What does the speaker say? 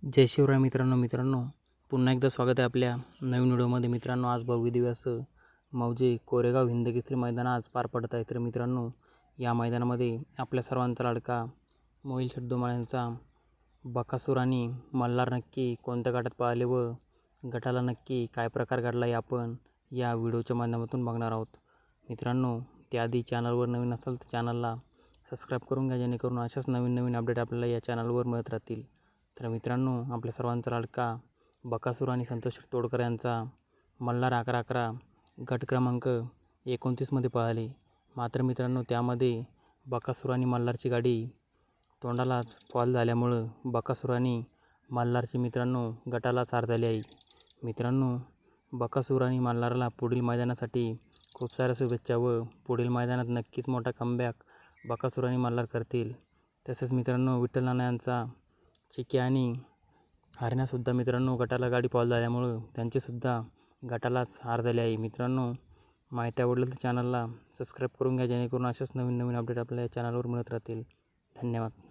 जय शिवराय मित्रांनो पुन्हा एकदा स्वागत आहे आपल्या नवीन व्हिडिओमध्ये। मित्रांनो, आज भव्य दिवस मौजे कोरेगाव हिंद केसरी मैदान आज पार पडत आहे। तर मित्रांनो, या मैदानामध्ये आपल्या सर्वांचा लाडका मोहिल शेठ यांचा बकासूर आणि मल्हार नक्की कोणत्या गटात पळाले व गटाला नक्की काय प्रकार घडला हे आपण या व्हिडिओच्या माध्यमातून बघणार आहोत। मित्रांनो, त्याआधी चॅनलवर नवीन असाल तर चॅनलला सबस्क्राईब करून घ्या, जेणेकरून अशाच नवीन अपडेट आपल्याला या चॅनलवर मिळत राहतील। तर मित्रांनो, आपल्या सर्वांचा लाडका बकासूर आणि संतोष तोडकर यांचा मल्हार 11-11 गट क्रमांक 29मध्ये पळाले। मात्र मित्रांनो, त्यामध्ये बकासूर आणि मल्हारची गाडी तोंडालाच फॉल झाल्यामुळं बकासूर आणि मल्हारची मित्रांनो गटालाच हार झाली आहे। मित्रांनो, बकासूर आणि मल्हारला पुढील मैदानासाठी खूप साऱ्या शुभेच्छा व पुढील मैदानात नक्कीच मोठा कमबॅक बकासूर आणि मल्हार करतील। तसेच मित्रांनो, विठ्ठल नाना यांचा चिक्या आणि हरण्यासुद्धा मित्रांनो गटाला गाडी फॉल झाल्यामुळं त्यांचीसुद्धा गटालाच हार झाली आहे। मित्रांनो, माहिती आवडलं तर चॅनलला सबस्क्राईब करून घ्या, जेणेकरून अशाच नवीन अपडेट आपल्याला या चॅनलवर मिळत राहतील। धन्यवाद।